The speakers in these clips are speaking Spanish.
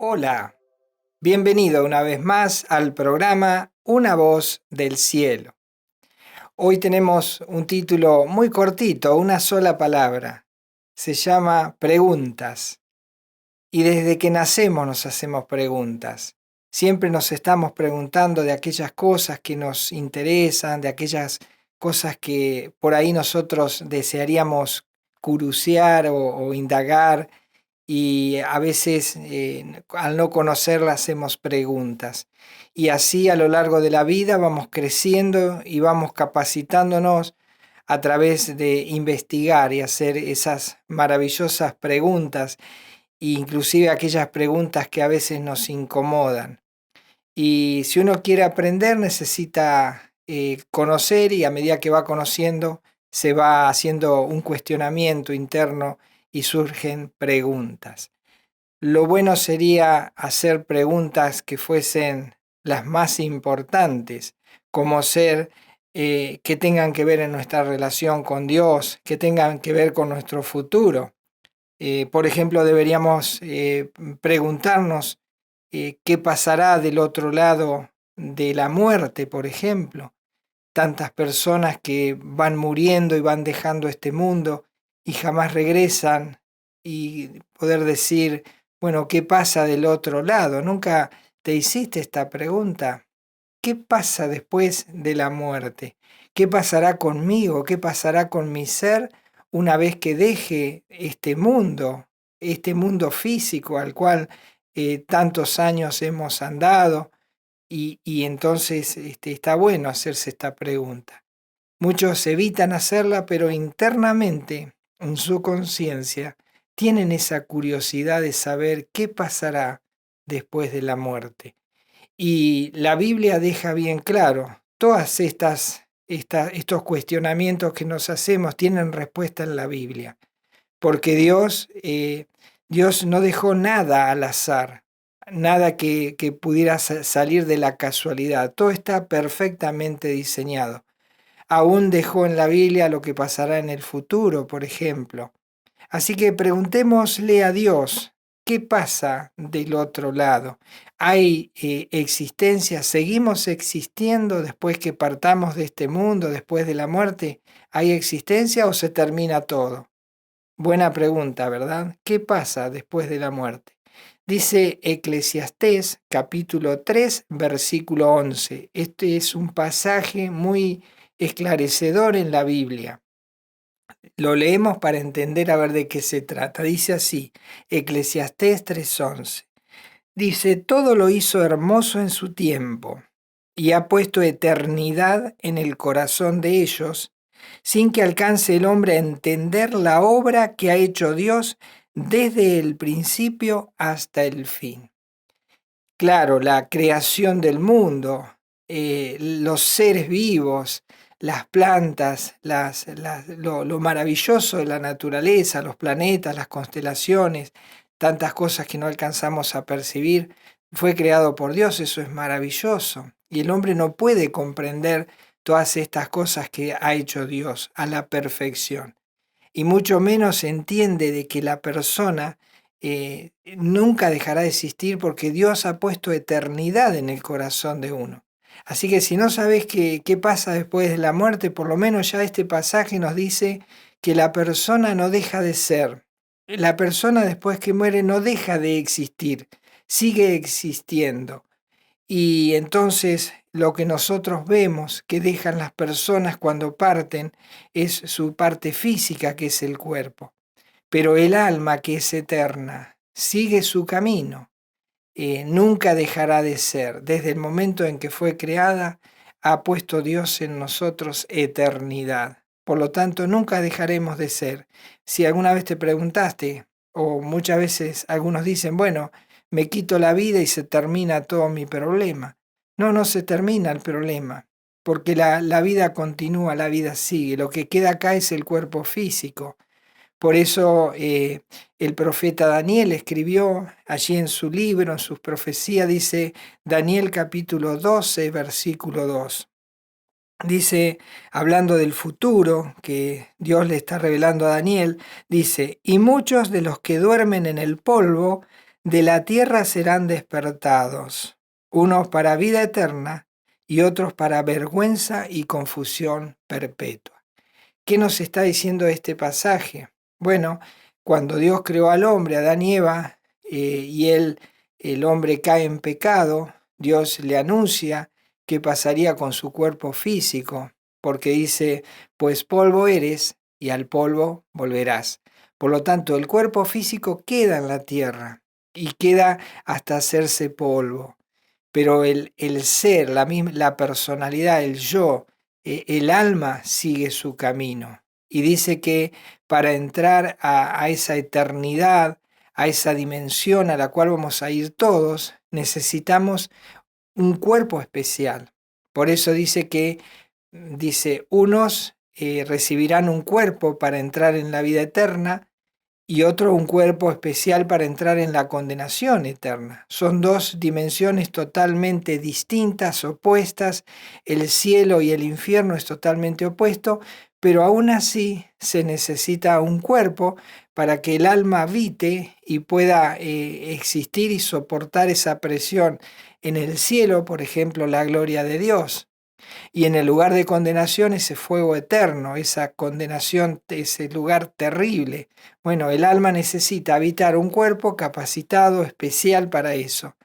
Hola, bienvenido una vez más al programa Una voz del cielo. Hoy tenemos un título muy cortito, una sola palabra. Se llama Preguntas. Y desde que nacemos nos hacemos preguntas. Siempre nos estamos preguntando de aquellas cosas que nos interesan, de aquellas cosas que por ahí nosotros desearíamos curusear o indagar, y a veces al no conocerla hacemos preguntas. Y así a lo largo de la vida vamos creciendo y vamos capacitándonos a través de investigar y hacer esas maravillosas preguntas, inclusive aquellas preguntas que a veces nos incomodan. Y si uno quiere aprender necesita conocer, y a medida que va conociendo se va haciendo un cuestionamiento interno y surgen preguntas. Lo bueno sería hacer preguntas que fuesen las más importantes, como ser que tengan que ver en nuestra relación con Dios, que tengan que ver con nuestro futuro. Por ejemplo, deberíamos preguntarnos qué pasará del otro lado de la muerte, por ejemplo. Tantas personas que van muriendo y van dejando este mundo y jamás regresan, y poder decir, bueno, ¿qué pasa del otro lado? ¿Nunca te hiciste esta pregunta? ¿Qué pasa después de la muerte? ¿Qué pasará conmigo? ¿Qué pasará con mi ser una vez que deje este mundo físico al cual tantos años hemos andado? Y entonces está bueno hacerse esta pregunta. Muchos evitan hacerla, pero internamente, en su conciencia, tienen esa curiosidad de saber qué pasará después de la muerte. Y la Biblia deja bien claro, todas estos cuestionamientos que nos hacemos tienen respuesta en la Biblia, porque Dios no dejó nada al azar, nada que pudiera salir de la casualidad, todo está perfectamente diseñado. Aún dejó en la Biblia lo que pasará en el futuro, por ejemplo. Así que preguntémosle a Dios, ¿qué pasa del otro lado? ¿Hay existencia? ¿Seguimos existiendo después que partamos de este mundo, después de la muerte? ¿Hay existencia o se termina todo? Buena pregunta, ¿verdad? ¿Qué pasa después de la muerte? Dice Eclesiastés capítulo 3, versículo 11. Este es un pasaje muy esclarecedor en la Biblia. Lo leemos para entender a ver de qué se trata. Dice así, Eclesiastés 3:11. Dice, todo lo hizo hermoso en su tiempo, y ha puesto eternidad en el corazón de ellos, sin que alcance el hombre a entender la obra que ha hecho Dios desde el principio hasta el fin. Claro, la creación del mundo, los seres vivos, las plantas, lo maravilloso de la naturaleza, los planetas, las constelaciones, tantas cosas que no alcanzamos a percibir, fue creado por Dios, eso es maravilloso. Y el hombre no puede comprender todas estas cosas que ha hecho Dios a la perfección. Y mucho menos entiende de que la persona nunca dejará de existir, porque Dios ha puesto eternidad en el corazón de uno. Así que si no sabes qué pasa después de la muerte, por lo menos ya este pasaje nos dice que la persona no deja de ser. La persona después que muere no deja de existir, sigue existiendo. Y entonces lo que nosotros vemos que dejan las personas cuando parten es su parte física, que es el cuerpo. Pero el alma, que es eterna, sigue su camino. Nunca dejará de ser. Desde el momento en que fue creada, ha puesto Dios en nosotros eternidad. Por lo tanto, nunca dejaremos de ser. Si alguna vez te preguntaste, o muchas veces algunos dicen, bueno, me quito la vida y se termina todo mi problema. No, no se termina el problema, porque la vida continúa, la vida sigue. Lo que queda acá es el cuerpo físico. Por eso el profeta Daniel escribió allí en su libro, en sus profecías, dice Daniel capítulo 12, versículo 2. Dice, hablando del futuro que Dios le está revelando a Daniel, dice, y muchos de los que duermen en el polvo De la tierra serán despertados, unos para vida eterna y otros para vergüenza y confusión perpetua. ¿Qué nos está diciendo este pasaje? Bueno, cuando Dios creó al hombre, Adán y Eva, y el hombre cae en pecado, Dios le anuncia qué pasaría con su cuerpo físico, porque dice, pues polvo eres y al polvo volverás. Por lo tanto, el cuerpo físico queda en la tierra y queda hasta hacerse polvo. Pero el ser, la personalidad, el yo, el alma sigue su camino. Y dice que para entrar a esa eternidad, a esa dimensión a la cual vamos a ir todos, necesitamos un cuerpo especial. Por eso dice, unos recibirán un cuerpo para entrar en la vida eterna y otro un cuerpo especial para entrar en la condenación eterna. Son dos dimensiones totalmente distintas, opuestas. El cielo y el infierno es totalmente opuesto, pero aún así se necesita un cuerpo para que el alma habite y pueda existir y soportar esa presión. En el cielo, por ejemplo, la gloria de Dios. Y en el lugar de condenación ese fuego eterno, esa condenación, ese lugar terrible. Bueno, el alma necesita habitar un cuerpo capacitado, especial para eso.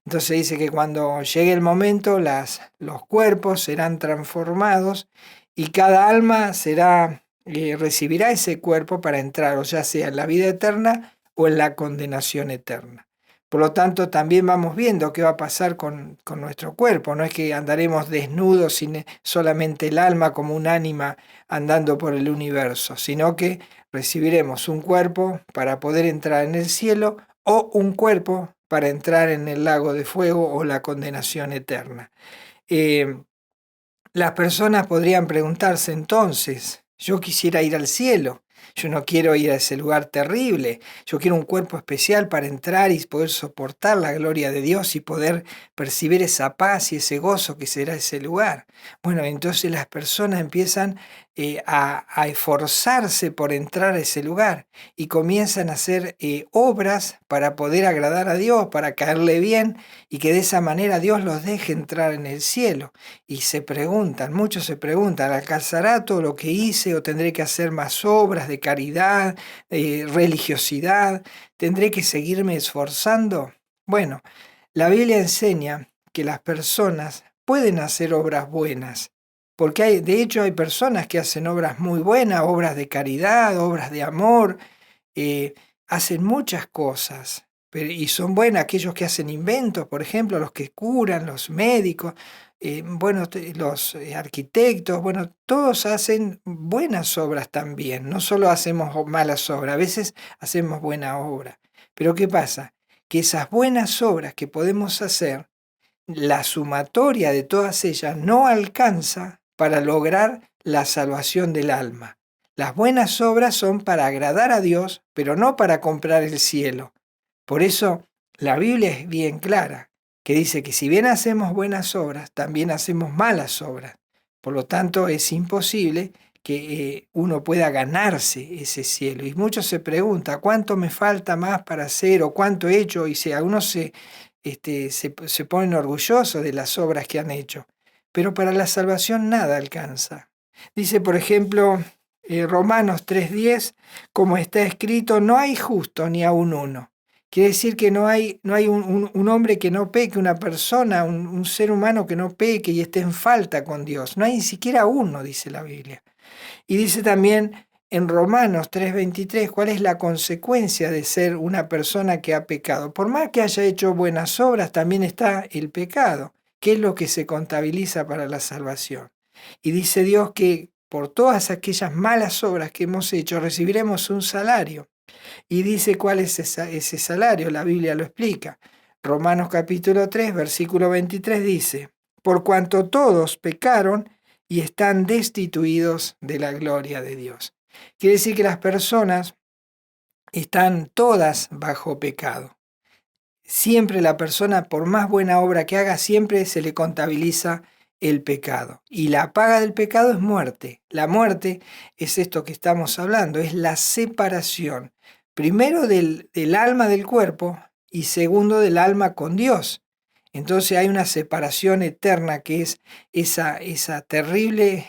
Entonces dice que cuando llegue el momento, los cuerpos serán transformados y cada alma recibirá ese cuerpo para entrar, o ya sea en la vida eterna o en la condenación eterna. Por lo tanto, también vamos viendo qué va a pasar con nuestro cuerpo. No es que andaremos desnudos sin solamente el alma como un ánima andando por el universo, sino que recibiremos un cuerpo para poder entrar en el cielo o un cuerpo para entrar en el lago de fuego o la condenación eterna. Las personas podrían preguntarse entonces, yo quisiera ir al cielo, yo no quiero ir a ese lugar terrible, yo quiero un cuerpo especial para entrar y poder soportar la gloria de Dios y poder percibir esa paz y ese gozo que será ese lugar. Bueno, entonces las personas empiezan a esforzarse por entrar a ese lugar y comienzan a hacer obras para poder agradar a Dios, para caerle bien y que de esa manera Dios los deje entrar en el cielo. Y muchos se preguntan, ¿alcanzará todo lo que hice o tendré que hacer más obras de caridad, de religiosidad? ¿Tendré que seguirme esforzando? Bueno, la Biblia enseña que las personas pueden hacer obras buenas, porque de hecho hay personas que hacen obras muy buenas, obras de caridad, obras de amor, hacen muchas cosas. Y son buenas aquellos que hacen inventos, por ejemplo, los que curan, los médicos, los arquitectos, bueno, todos hacen buenas obras también, no solo hacemos malas obras, a veces hacemos buena obra. Pero ¿qué pasa? Que esas buenas obras que podemos hacer, la sumatoria de todas ellas no alcanza para lograr la salvación del alma. Las buenas obras son para agradar a Dios, pero no para comprar el cielo. Por eso la Biblia es bien clara, que dice que si bien hacemos buenas obras, también hacemos malas obras. Por lo tanto, es imposible que uno pueda ganarse ese cielo. Y muchos se preguntan, ¿cuánto me falta más para hacer o cuánto he hecho? Y si algunos se ponen orgullosos de las obras que han hecho. Pero para la salvación nada alcanza. Dice, por ejemplo, Romanos 3:10, como está escrito, no hay justo ni aun uno. Quiere decir que no hay un hombre que no peque, una persona, un ser humano que no peque y esté en falta con Dios. No hay ni siquiera uno, dice la Biblia. Y dice también en Romanos 3:23 cuál es la consecuencia de ser una persona que ha pecado. Por más que haya hecho buenas obras, también está el pecado, que es lo que se contabiliza para la salvación. Y dice Dios que por todas aquellas malas obras que hemos hecho recibiremos un salario. Y dice cuál es ese salario, la Biblia lo explica. Romanos capítulo 3, versículo 23 dice, por cuanto todos pecaron y están destituidos de la gloria de Dios. Quiere decir que las personas están todas bajo pecado. Siempre la persona, por más buena obra que haga, siempre se le contabiliza el pecado. Y la paga del pecado es muerte. La muerte es esto que estamos hablando, es la separación. Primero del alma del cuerpo y segundo del alma con Dios. Entonces hay una separación eterna que es esa terrible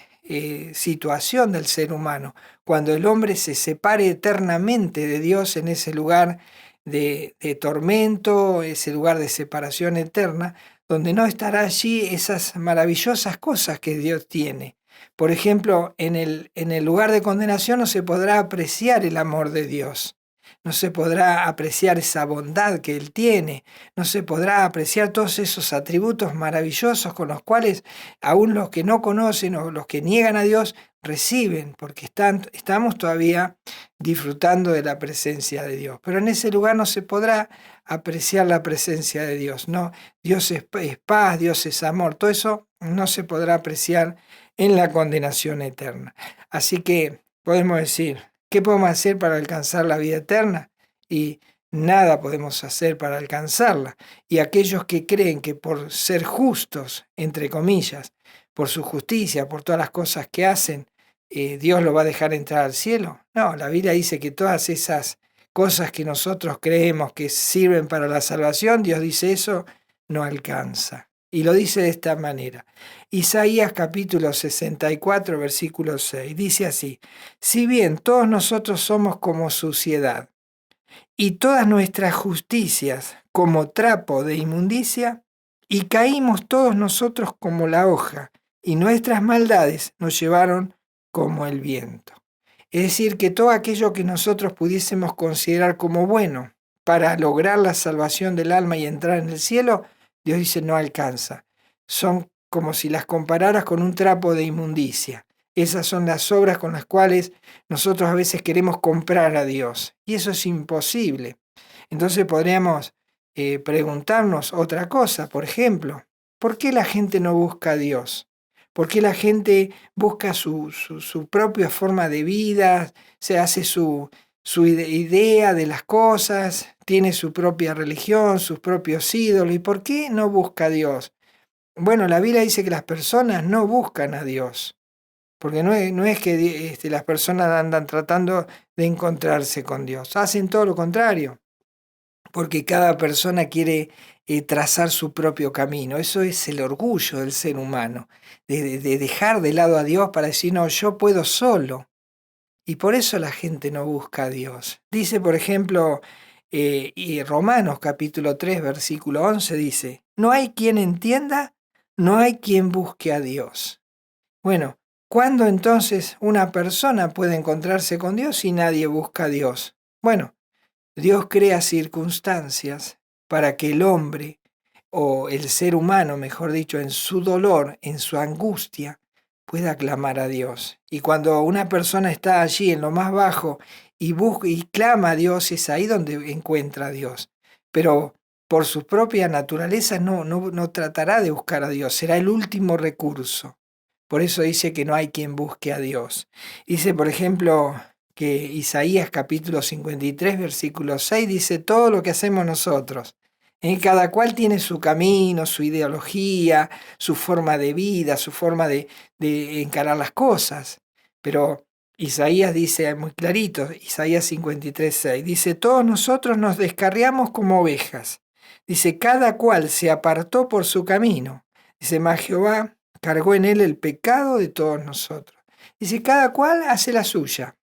situación del ser humano, cuando el hombre se separe eternamente de Dios en ese lugar de tormento, ese lugar de separación eterna, donde no estará allí esas maravillosas cosas que Dios tiene. Por ejemplo, en el lugar de condenación no se podrá apreciar el amor de Dios. No se podrá apreciar esa bondad que Él tiene, no se podrá apreciar todos esos atributos maravillosos con los cuales aún los que no conocen o los que niegan a Dios reciben, porque estamos todavía disfrutando de la presencia de Dios. Pero en ese lugar no se podrá apreciar la presencia de Dios, ¿no? Dios es paz, Dios es amor, todo eso no se podrá apreciar en la condenación eterna. Así que podemos decir, ¿qué podemos hacer para alcanzar la vida eterna? Y nada podemos hacer para alcanzarla. Y aquellos que creen que por ser justos, entre comillas, por su justicia, por todas las cosas que hacen, Dios lo va a dejar entrar al cielo. No, la Biblia dice que todas esas cosas que nosotros creemos que sirven para la salvación, Dios dice eso no alcanza. Y lo dice de esta manera. Isaías capítulo 64, versículo 6, dice así: si bien todos nosotros somos como suciedad, y todas nuestras justicias como trapo de inmundicia, y caímos todos nosotros como la hoja, y nuestras maldades nos llevaron como el viento. Es decir, que todo aquello que nosotros pudiésemos considerar como bueno para lograr la salvación del alma y entrar en el cielo, Dios dice no alcanza. Son como si las compararas con un trapo de inmundicia. Esas son las obras con las cuales nosotros a veces queremos comprar a Dios. Y eso es imposible. Entonces podríamos preguntarnos otra cosa. Por ejemplo, ¿por qué la gente no busca a Dios? ¿Por qué la gente busca su propia forma de vida? Se hace su idea de las cosas, tiene su propia religión, sus propios ídolos. ¿Y por qué no busca a Dios? Bueno, la Biblia dice que las personas no buscan a Dios. Porque no es que las personas andan tratando de encontrarse con Dios. Hacen todo lo contrario. Porque cada persona quiere trazar su propio camino. Eso es el orgullo del ser humano. De dejar de lado a Dios para decir, no, yo puedo solo. Y por eso la gente no busca a Dios. Dice, por ejemplo, y Romanos capítulo 3, versículo 11, dice, no hay quien entienda, no hay quien busque a Dios. Bueno, ¿cuándo entonces una persona puede encontrarse con Dios si nadie busca a Dios? Bueno, Dios crea circunstancias para que el hombre, o el ser humano, mejor dicho, en su dolor, en su angustia, pueda clamar a Dios. Y cuando una persona está allí en lo más bajo y busca y clama a Dios, es ahí donde encuentra a Dios. Pero por su propia naturaleza no tratará de buscar a Dios, será el último recurso. Por eso dice que no hay quien busque a Dios. Dice, por ejemplo, que Isaías capítulo 53, versículo 6 dice todo lo que hacemos nosotros. Cada cual tiene su camino, su ideología, su forma de vida, su forma de encarar las cosas. Pero Isaías dice muy clarito, Isaías 53, 6, dice, todos nosotros nos descarriamos como ovejas. Dice, cada cual se apartó por su camino. Dice, mas Jehová cargó en él el pecado de todos nosotros. Dice, cada cual hace la suya.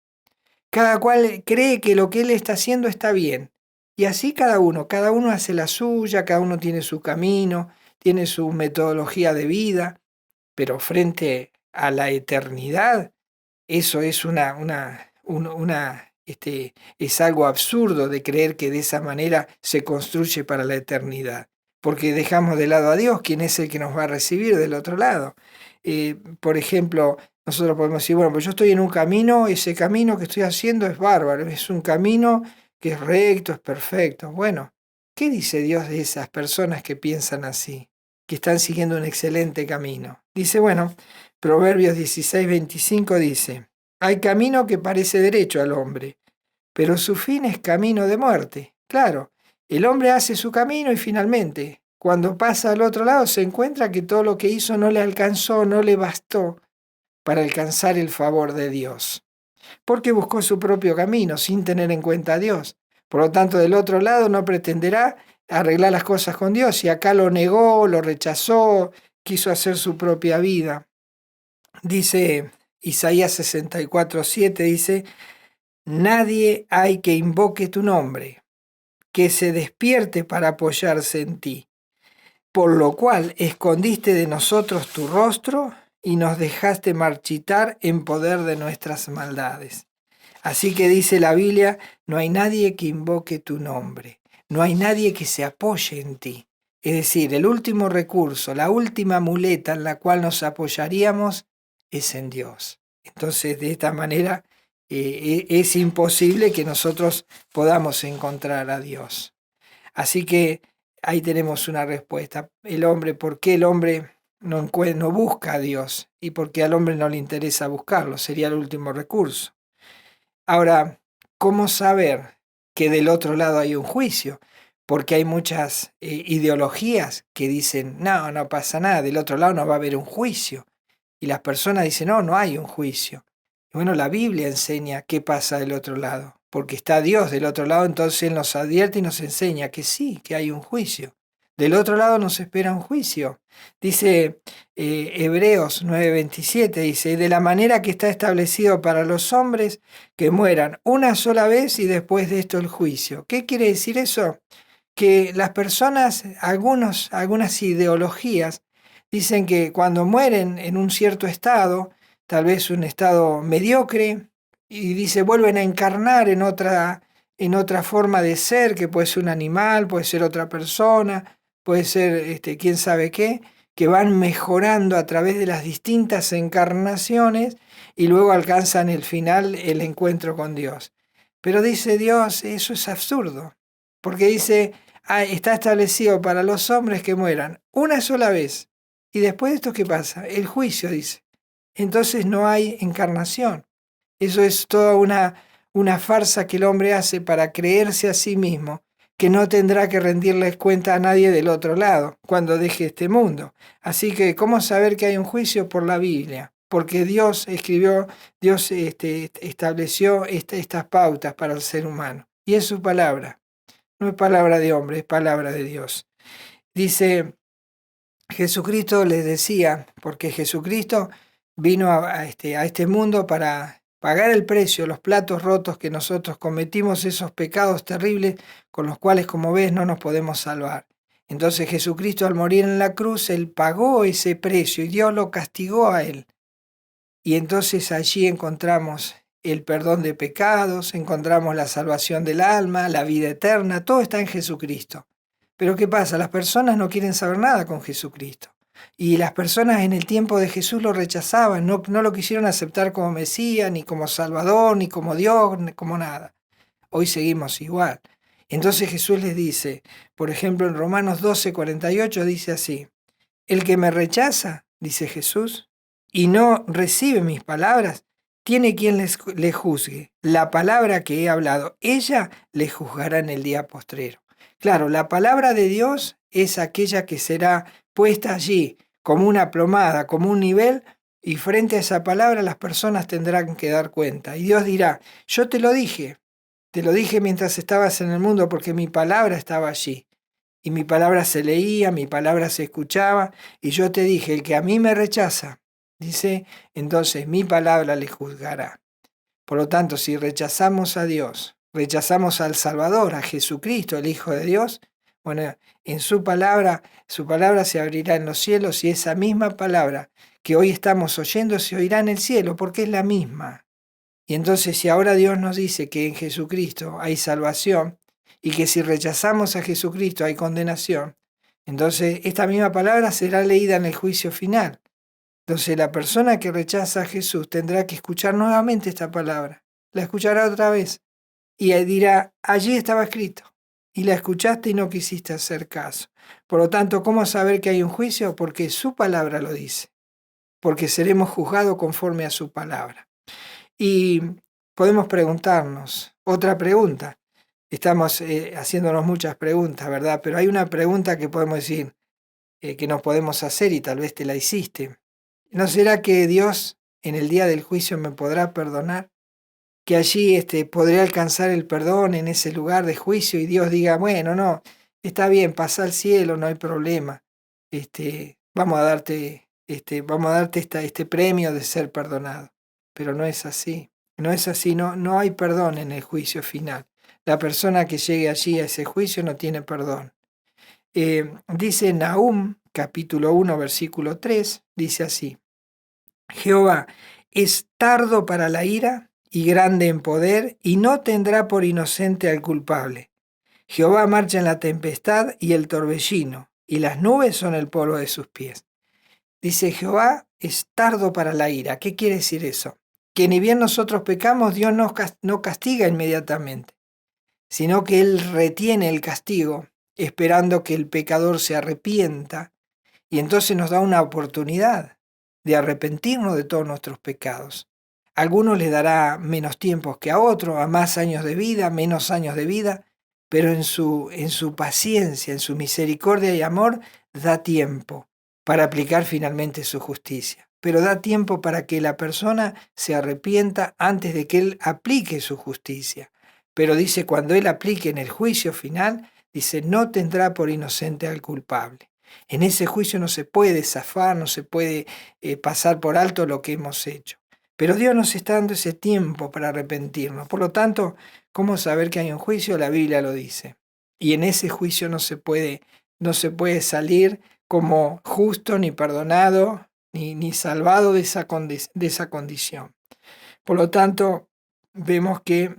Cada cual cree que lo que él está haciendo está bien. Y así cada uno hace la suya, cada uno tiene su camino, tiene su metodología de vida, pero frente a la eternidad, eso es es algo absurdo de creer que de esa manera se construye para la eternidad, porque dejamos de lado a Dios, quien es el que nos va a recibir del otro lado. Por ejemplo, nosotros podemos decir, bueno, pues yo estoy en un camino, ese camino que estoy haciendo es bárbaro, es un camino que es recto, es perfecto. Bueno, ¿qué dice Dios de esas personas que piensan así, que están siguiendo un excelente camino? Dice, bueno, Proverbios 16, 25 dice, hay camino que parece derecho al hombre, pero su fin es camino de muerte. Claro, el hombre hace su camino y finalmente, cuando pasa al otro lado, se encuentra que todo lo que hizo no le alcanzó, no le bastó para alcanzar el favor de Dios. Porque buscó su propio camino sin tener en cuenta a Dios. Por lo tanto, del otro lado no pretenderá arreglar las cosas con Dios. Y acá lo negó, lo rechazó, quiso hacer su propia vida. Dice Isaías 64:7, dice: nadie hay que invoque tu nombre, que se despierte para apoyarse en ti. Por lo cual escondiste de nosotros tu rostro y nos dejaste marchitar en poder de nuestras maldades. Así que dice la Biblia, no hay nadie que invoque tu nombre, no hay nadie que se apoye en ti. Es decir, el último recurso, la última muleta en la cual nos apoyaríamos es en Dios. Entonces, de esta manera, es imposible que nosotros podamos encontrar a Dios. Así que ahí tenemos una respuesta. El hombre, ¿por qué el hombre no busca a Dios? Y por qué al hombre no le interesa buscarlo, sería el último recurso. Ahora, ¿cómo saber que del otro lado hay un juicio? Porque hay muchas ideologías que dicen, no, no pasa nada, del otro lado no va a haber un juicio. Y las personas dicen, no, no hay un juicio. Y bueno, la Biblia enseña qué pasa del otro lado, porque está Dios del otro lado, entonces Él nos advierte y nos enseña que sí, que hay un juicio. Del otro lado nos espera un juicio. Dice Hebreos 9:27, dice, de la manera que está establecido para los hombres que mueran una sola vez y después de esto el juicio. ¿Qué quiere decir eso? Que las personas, algunas ideologías, dicen que cuando mueren en un cierto estado, tal vez un estado mediocre, y dice vuelven a encarnar en otra forma de ser, que puede ser un animal, puede ser otra persona, puede ser quién sabe qué, que van mejorando a través de las distintas encarnaciones y luego alcanzan el final, el encuentro con Dios. Pero dice Dios, eso es absurdo, porque dice, está establecido para los hombres que mueran una sola vez. Y después de esto, ¿qué pasa? El juicio, dice. Entonces no hay encarnación. Eso es toda una farsa que el hombre hace para creerse a sí mismo que no tendrá que rendirles cuenta a nadie del otro lado cuando deje este mundo. Así que, ¿cómo saber que hay un juicio? Por la Biblia. Porque Dios escribió, Dios estableció estas pautas para el ser humano. Y es su palabra. No es palabra de hombre, es palabra de Dios. Dice, Jesucristo les decía, porque Jesucristo vino a este mundo para pagar el precio, los platos rotos que nosotros cometimos, esos pecados terribles con los cuales, como ves, no nos podemos salvar. Entonces Jesucristo al morir en la cruz, Él pagó ese precio y Dios lo castigó a Él. Y entonces allí encontramos el perdón de pecados, encontramos la salvación del alma, la vida eterna, todo está en Jesucristo. Pero ¿qué pasa? Las personas no quieren saber nada con Jesucristo. Y las personas en el tiempo de Jesús lo rechazaban, no lo quisieron aceptar como Mesías, ni como Salvador, ni como Dios, ni como nada. Hoy seguimos igual. Entonces Jesús les dice, por ejemplo en Romanos 12:48 dice así, el que me rechaza, dice Jesús, y no recibe mis palabras, tiene quien le juzgue. La palabra que he hablado, ella le juzgará en el día postrero. Claro, la palabra de Dios es aquella que será puesta allí como una plomada, como un nivel, y frente a esa palabra las personas tendrán que dar cuenta. Y Dios dirá, yo te lo dije mientras estabas en el mundo porque mi palabra estaba allí. Y mi palabra se leía, mi palabra se escuchaba, y yo te dije, el que a mí me rechaza, dice, entonces mi palabra le juzgará. Por lo tanto, si rechazamos a Dios, rechazamos al Salvador, a Jesucristo, el Hijo de Dios, bueno, en su palabra se abrirá en los cielos y esa misma palabra que hoy estamos oyendo se oirá en el cielo, porque es la misma. Y entonces, si ahora Dios nos dice que en Jesucristo hay salvación, y que si rechazamos a Jesucristo hay condenación, entonces esta misma palabra será leída en el juicio final. Entonces la persona que rechaza a Jesús tendrá que escuchar nuevamente esta palabra. La escuchará otra vez y dirá, allí estaba escrito. Y la escuchaste y no quisiste hacer caso. Por lo tanto, ¿cómo saber que hay un juicio? Porque su palabra lo dice. Porque seremos juzgados conforme a su palabra. Y podemos preguntarnos otra pregunta. Estamos haciéndonos muchas preguntas, ¿verdad? Pero hay una pregunta que podemos decir, que nos podemos hacer y tal vez te la hiciste. ¿No será que Dios en el día del juicio me podrá perdonar? que allí podré alcanzar el perdón en ese lugar de juicio y Dios diga, bueno, no, está bien, pasa al cielo, no hay problema. Vamos a darte este premio de ser perdonado. Pero no es así, no es así, no hay perdón en el juicio final. La persona que llegue allí a ese juicio no tiene perdón. Dice Nahum, capítulo 1, versículo 3, dice así: Jehová es tardo para la ira y grande en poder, y no tendrá por inocente al culpable. Jehová marcha en la tempestad y el torbellino, y las nubes son el polvo de sus pies. Dice Jehová es tardo para la ira. ¿Qué quiere decir eso? Que ni bien nosotros pecamos, Dios no castiga inmediatamente, sino que Él retiene el castigo, esperando que el pecador se arrepienta, y entonces nos da una oportunidad de arrepentirnos de todos nuestros pecados. A algunos les dará menos tiempos que a otros, a más años de vida, menos años de vida, pero en su paciencia, en su misericordia y amor, da tiempo para aplicar finalmente su justicia. Pero da tiempo para que la persona se arrepienta antes de que Él aplique su justicia. Pero dice, cuando Él aplique en el juicio final, dice, no tendrá por inocente al culpable. En ese juicio no se puede zafar, no se puede pasar por alto lo que hemos hecho. Pero Dios nos está dando ese tiempo para arrepentirnos. Por lo tanto, ¿cómo saber que hay un juicio? La Biblia lo dice. Y en ese juicio no se puede salir como justo, ni perdonado, ni salvado de esa condición. Por lo tanto, vemos que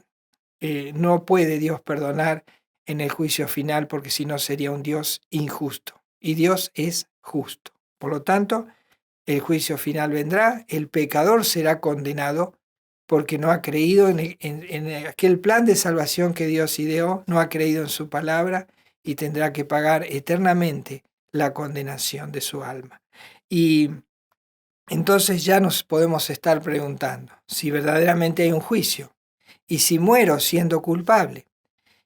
no puede Dios perdonar en el juicio final, porque si no sería un Dios injusto. Y Dios es justo. Por lo tanto, el juicio final vendrá, el pecador será condenado porque no ha creído en aquel plan de salvación que Dios ideó, no ha creído en su palabra y tendrá que pagar eternamente la condenación de su alma. Y entonces ya nos podemos estar preguntando si verdaderamente hay un juicio y si muero siendo culpable.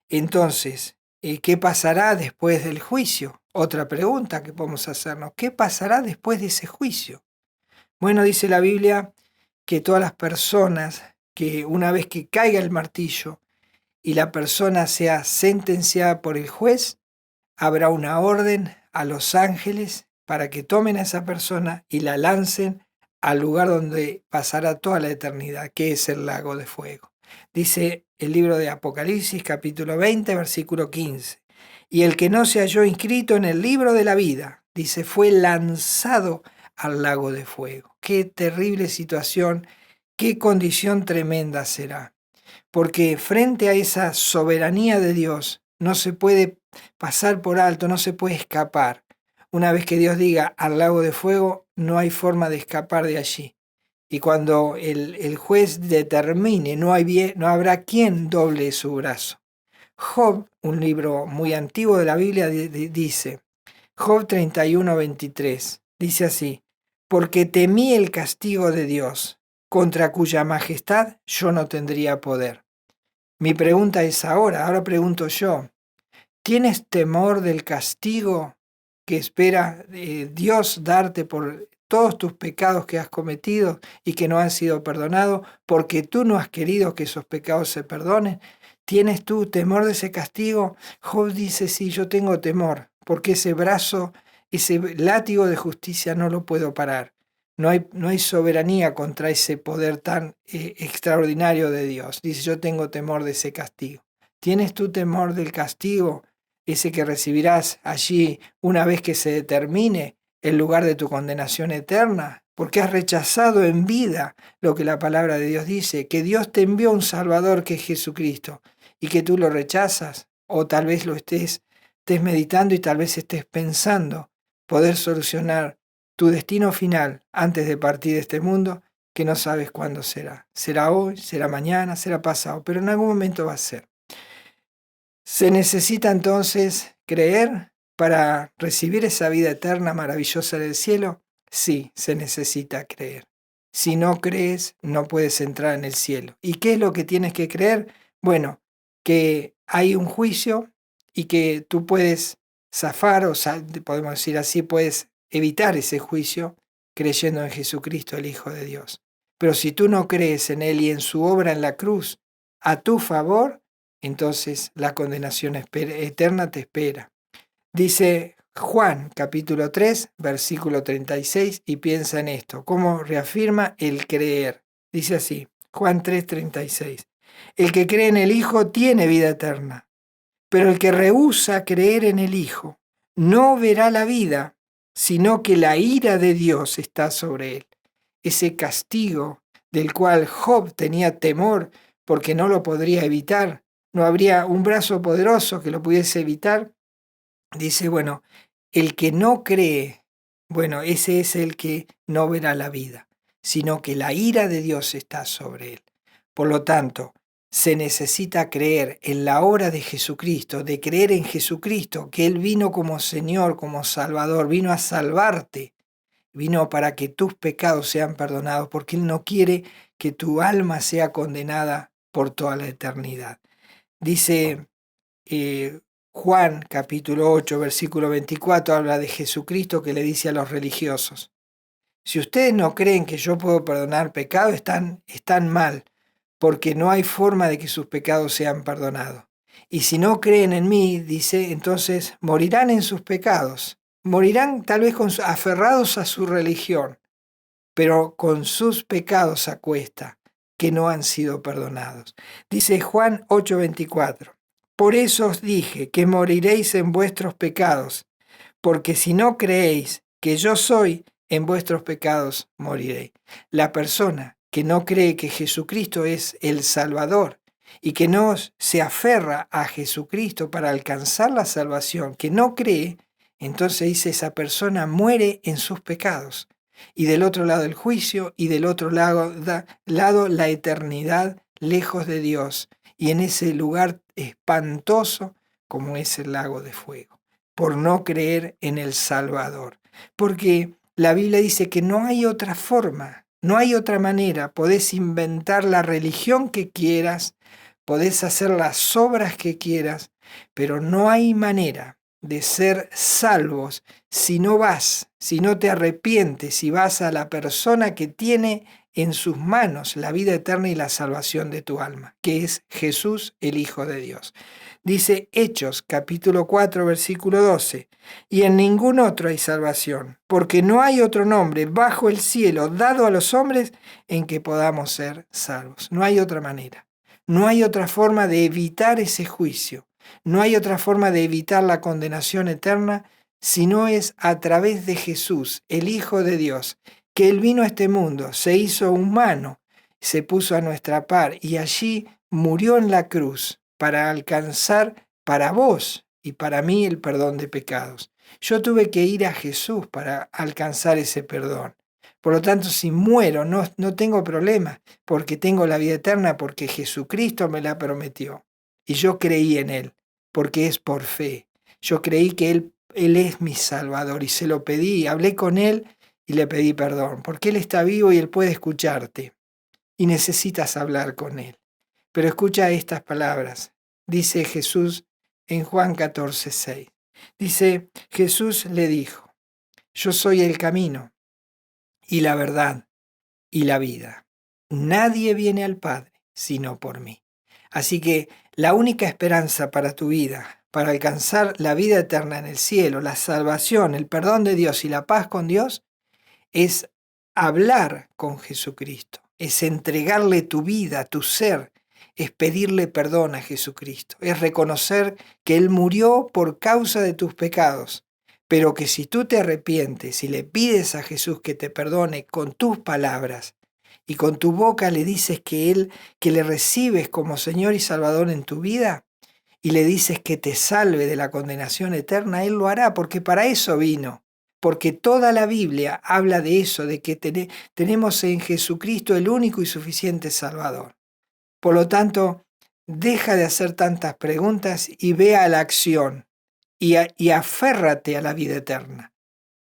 Entonces, ¿qué pasará después del juicio? Otra pregunta que podemos hacernos, ¿qué pasará después de ese juicio? Bueno, dice la Biblia que todas las personas que una vez que caiga el martillo y la persona sea sentenciada por el juez, habrá una orden a los ángeles para que tomen a esa persona y la lancen al lugar donde pasará toda la eternidad, que es el lago de fuego. Dice el libro de Apocalipsis, capítulo 20, versículo 15. Y el que no se halló inscrito en el libro de la vida, dice, fue lanzado al lago de fuego. Qué terrible situación, qué condición tremenda será. Porque frente a esa soberanía de Dios no se puede pasar por alto, no se puede escapar. Una vez que Dios diga al lago de fuego, no hay forma de escapar de allí. Y cuando el juez determine, no habrá quien doble su brazo. Job, un libro muy antiguo de la Biblia, dice, Job 31, 23, dice así, porque temí el castigo de Dios, contra cuya majestad yo no tendría poder. Mi pregunta es ahora pregunto yo, ¿tienes temor del castigo que espera Dios darte por todos tus pecados que has cometido y que no han sido perdonados, porque tú no has querido que esos pecados se perdonen? ¿Tienes tú temor de ese castigo? Job dice, sí, yo tengo temor, porque ese brazo, ese látigo de justicia no lo puedo parar. No hay soberanía contra ese poder tan extraordinario de Dios. Dice, yo tengo temor de ese castigo. ¿Tienes tú temor del castigo, ese que recibirás allí una vez que se determine el lugar de tu condenación eterna? Porque has rechazado en vida lo que la palabra de Dios dice, que Dios te envió un Salvador que es Jesucristo, y que tú lo rechazas, o tal vez lo estés meditando y tal vez estés pensando poder solucionar tu destino final antes de partir de este mundo, que no sabes cuándo será. Será hoy, será mañana, será pasado, pero en algún momento va a ser. ¿Se necesita entonces creer para recibir esa vida eterna maravillosa del cielo? Sí, se necesita creer. Si no crees, no puedes entrar en el cielo. ¿Y qué es lo que tienes que creer? Bueno, que hay un juicio y que tú puedes zafar, o podemos decir así, puedes evitar ese juicio creyendo en Jesucristo, el Hijo de Dios. Pero si tú no crees en Él y en su obra en la cruz a tu favor, entonces la condenación eterna te espera. Dice Juan capítulo 3, versículo 36, y piensa en esto, cómo reafirma el creer. Dice así, Juan 3, 36. El que cree en el Hijo tiene vida eterna, pero el que rehúsa creer en el Hijo no verá la vida, sino que la ira de Dios está sobre él. Ese castigo del cual Job tenía temor porque no lo podría evitar, no habría un brazo poderoso que lo pudiese evitar. Dice, bueno, el que no cree, bueno, ese es el que no verá la vida, sino que la ira de Dios está sobre él. Por lo tanto, se necesita creer en la obra de Jesucristo, de creer en Jesucristo, que Él vino como Señor, como Salvador, vino a salvarte, vino para que tus pecados sean perdonados, porque Él no quiere que tu alma sea condenada por toda la eternidad. Dice Juan capítulo 8, versículo 24, habla de Jesucristo que le dice a los religiosos, si ustedes no creen que yo puedo perdonar pecados, están mal, porque no hay forma de que sus pecados sean perdonados. Y si no creen en mí, dice, entonces morirán en sus pecados, morirán tal vez aferrados a su religión, pero con sus pecados a cuesta, que no han sido perdonados. Dice Juan 8:24, por eso os dije que moriréis en vuestros pecados, porque si no creéis que yo soy, en vuestros pecados moriréis. La persona que no cree que Jesucristo es el Salvador y que no se aferra a Jesucristo para alcanzar la salvación, que no cree, entonces dice esa persona muere en sus pecados. Y del otro lado el juicio y del otro lado la eternidad lejos de Dios y en ese lugar espantoso como es el lago de fuego, por no creer en el Salvador. Porque la Biblia dice que no hay otra forma, no hay otra manera. Podés inventar la religión que quieras, podés hacer las obras que quieras, pero no hay manera de ser salvos si no vas, si no te arrepientes, si vas a la persona que tiene en sus manos la vida eterna y la salvación de tu alma, que es Jesús, el Hijo de Dios. Dice Hechos capítulo 4 versículo 12, y en ningún otro hay salvación, porque no hay otro nombre bajo el cielo dado a los hombres en que podamos ser salvos. No hay otra manera, no hay otra forma de evitar ese juicio, no hay otra forma de evitar la condenación eterna, si no es a través de Jesús, el Hijo de Dios, que Él vino a este mundo, se hizo humano, se puso a nuestra par y allí murió en la cruz para alcanzar para vos y para mí el perdón de pecados. Yo tuve que ir a Jesús para alcanzar ese perdón. Por lo tanto, si muero, no tengo problema, porque tengo la vida eterna, porque Jesucristo me la prometió. Y yo creí en Él, porque es por fe. Yo creí que Él es mi Salvador y se lo pedí, hablé con Él y le pedí perdón, porque Él está vivo y Él puede escucharte. Y necesitas hablar con Él. Pero escucha estas palabras. Dice Jesús en Juan 14:6. Dice, Jesús le dijo, yo soy el camino y la verdad y la vida. Nadie viene al Padre sino por mí. Así que la única esperanza para tu vida, para alcanzar la vida eterna en el cielo, la salvación, el perdón de Dios y la paz con Dios, es hablar con Jesucristo, es entregarle tu vida, tu ser, es pedirle perdón a Jesucristo, es reconocer que Él murió por causa de tus pecados, pero que si tú te arrepientes y le pides a Jesús que te perdone con tus palabras y con tu boca le dices que le recibes como Señor y Salvador en tu vida y le dices que te salve de la condenación eterna, Él lo hará, porque para eso vino. Porque toda la Biblia habla de eso, de que tenemos en Jesucristo el único y suficiente Salvador. Por lo tanto, deja de hacer tantas preguntas y ve a la acción y aférrate a la vida eterna.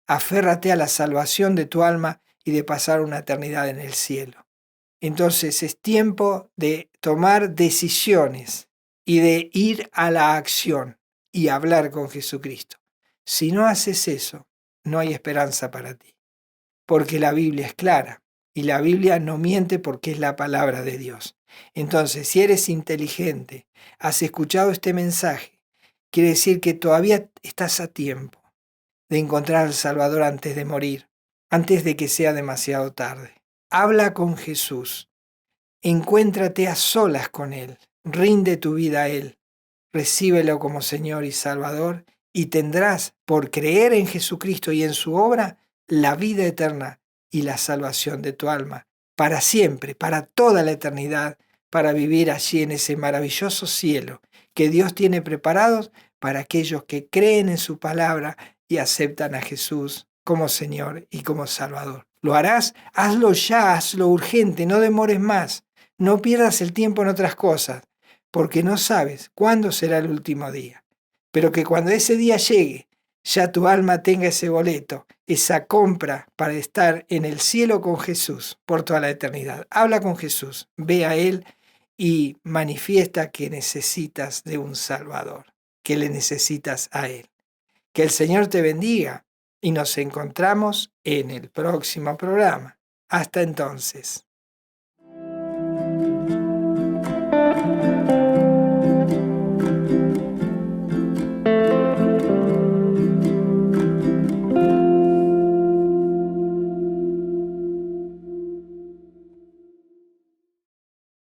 Aférrate a la salvación de tu alma y de pasar una eternidad en el cielo. Entonces es tiempo de tomar decisiones y de ir a la acción y hablar con Jesucristo. Si no haces eso, no hay esperanza para ti, porque la Biblia es clara. Y la Biblia no miente porque es la palabra de Dios. Entonces, si eres inteligente, has escuchado este mensaje, quiere decir que todavía estás a tiempo de encontrar al Salvador antes de morir, antes de que sea demasiado tarde. Habla con Jesús, encuéntrate a solas con Él, rinde tu vida a Él, recíbelo como Señor y Salvador y tendrás, por creer en Jesucristo y en su obra, la vida eterna y la salvación de tu alma, para siempre, para toda la eternidad, para vivir allí en ese maravilloso cielo que Dios tiene preparado para aquellos que creen en su palabra y aceptan a Jesús como Señor y como Salvador. ¿Lo harás? Hazlo ya, hazlo urgente, no demores más. No pierdas el tiempo en otras cosas, porque no sabes cuándo será el último día. Pero que cuando ese día llegue, ya tu alma tenga ese boleto, esa compra para estar en el cielo con Jesús por toda la eternidad. Habla con Jesús, ve a Él y manifiesta que necesitas de un Salvador, que le necesitas a Él. Que el Señor te bendiga y nos encontramos en el próximo programa. Hasta entonces.